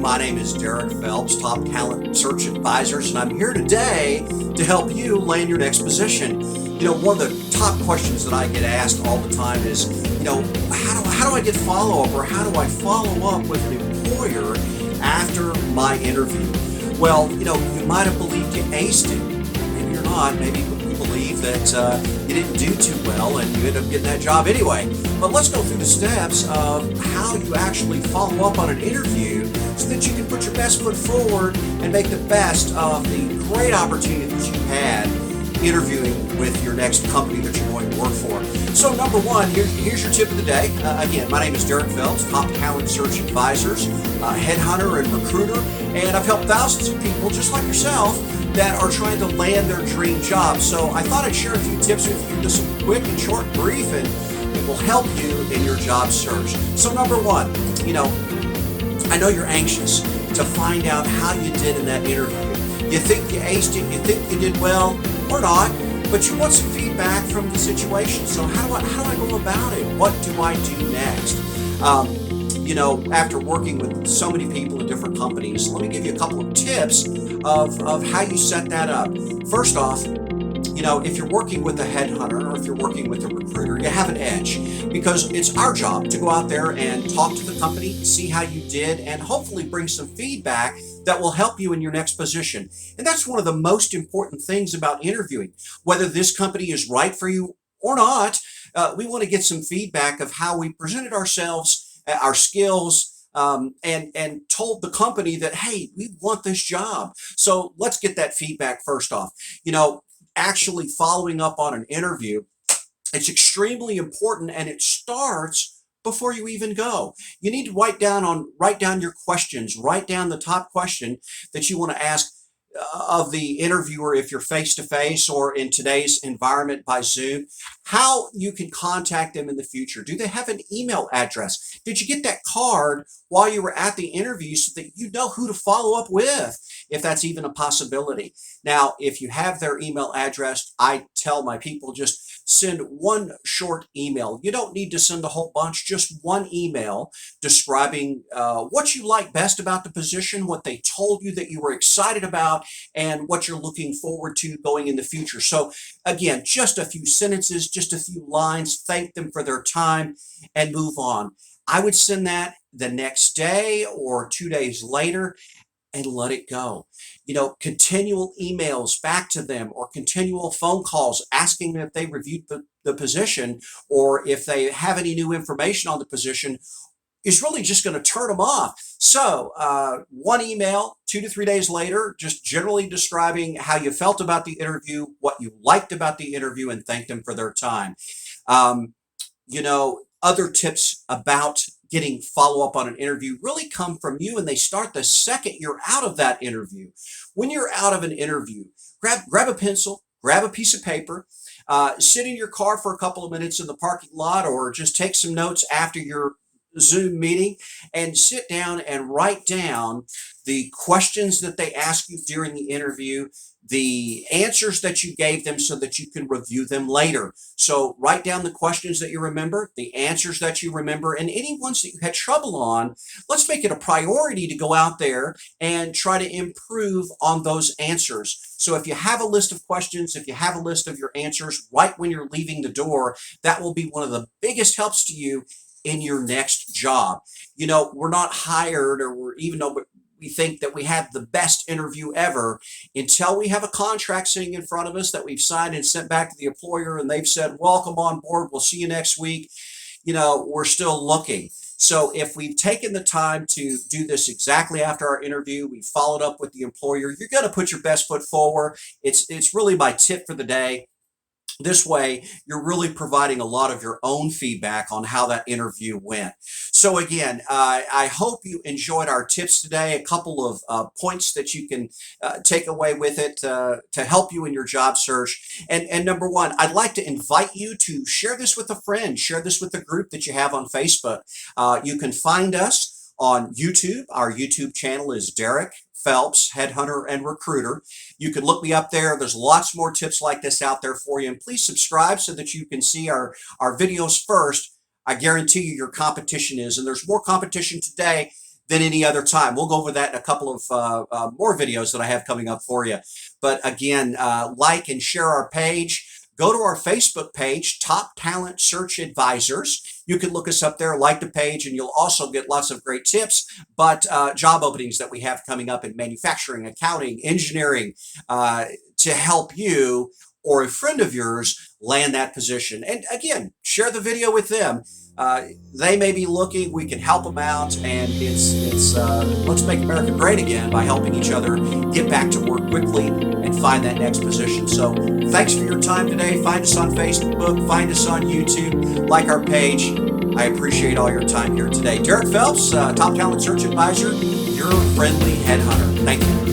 My name is Derek Phelps, Top Talent Search Advisors, and I'm here today to help you land your next position. One of the top questions that I get asked all the time is, how do I get follow-up, or how do I follow up with an employer after my interview? Well, you might have believed you aced it. Maybe you're not. Maybe you believe that you didn't do too well and you end up getting that job anyway. But let's go through the steps of how you actually follow up on an interview so that you can put your best foot forward and make the best of the great opportunity that you had interviewing with your next company that you're going to work for. So number one, here's your tip of the day. Again, my name is Derek Phelps, Top Talent Search Advisors, headhunter and recruiter, and I've helped thousands of people just like yourself that are trying to land their dream job. So I thought I'd share a few tips with you, just quick and short, brief, and it will help you in your job search. So number one, I know you're anxious to find out how you did in that interview. You think you aced it, you think you did well, or not, but you want some feedback from the situation. So how do I go about it? What do I do next? After working with so many people in different companies, let me give you a couple of tips of how you set that up. First off, if you're working with a headhunter or if you're working with a recruiter, you have an edge because it's our job to go out there and talk to the company, see how you did, and hopefully bring some feedback that will help you in your next position. And that's one of the most important things about interviewing. Whether this company is right for you or not, we want to get some feedback of how we presented ourselves, our skills, and told the company that, hey, we want this job. So let's get that feedback first off. Actually following up on an interview, it's extremely important, and it starts before you even go. You need to write down your questions, write down the top question that you want to ask of the interviewer if you're face-to-face or in today's environment by Zoom, how you can contact them in the future. Do they have an email address? Did you get that card while you were at the interview so that you know who to follow up with, if that's even a possibility? Now, if you have their email address, I tell my people just send one short email. You don't need to send a whole bunch, just one email describing what you like best about the position, what they told you that you were excited about, and what you're looking forward to going in the future. So again, just a few sentences, just a few lines, thank them for their time, and move on. I would send that the next day or 2 days later and let it go. Continual emails back to them or continual phone calls asking them if they reviewed the position or if they have any new information on the position is really just going to turn them off. So one email 2 to 3 days later, just generally describing how you felt about the interview, what you liked about the interview, and thanked them for their time. Other tips about getting follow-up on an interview really come from you, and they start the second you're out of that interview. When you're out of an interview, grab a pencil, grab a piece of paper, sit in your car for a couple of minutes in the parking lot, or just take some notes after your Zoom meeting and sit down and write down the questions that they ask you during the interview, the answers that you gave them so that you can review them later. So write down the questions that you remember, the answers that you remember, and any ones that you had trouble on. Let's make it a priority to go out there and try to improve on those answers. So if you have a list of questions, if you have a list of your answers right when you're leaving the door, that will be one of the biggest helps to you in your next job. We're not hired, or even though we think that we have the best interview ever, until we have a contract sitting in front of us that we've signed and sent back to the employer and they've said, welcome on board, we'll see you next week. We're still looking. So if we've taken the time to do this exactly after our interview, we followed up with the employer, you're going to put your best foot forward. It's really my tip for the day. This way, you're really providing a lot of your own feedback on how that interview went. So again, I hope you enjoyed our tips today, a couple of points that you can take away with it to help you in your job search. And number one, I'd like to invite you to share this with a friend, share this with a group that you have on Facebook. You can find us on YouTube. Our YouTube channel is Derek Phelps, Headhunter and Recruiter. You can look me up there. There's lots more tips like this out there for you. And please subscribe so that you can see our videos first. I guarantee you your competition is, and there's more competition today than any other time. We'll go over that in a couple of more videos that I have coming up for you. But again, like and share our page. Go to our Facebook page, Top Talent Search Advisors. You can look us up there, like the page, and you'll also get lots of great tips, but job openings that we have coming up in manufacturing, accounting, engineering, to help you or a friend of yours land that position. And again, share the video with them. They may be looking, we can help them out, and it's let's make America great again by helping each other get back to work quickly and find that next position. So thanks for your time today. Find us on Facebook, find us on YouTube, like our page. I appreciate all your time here today. Derek Phelps, Top Talent Search Advisor, your friendly headhunter. Thank you.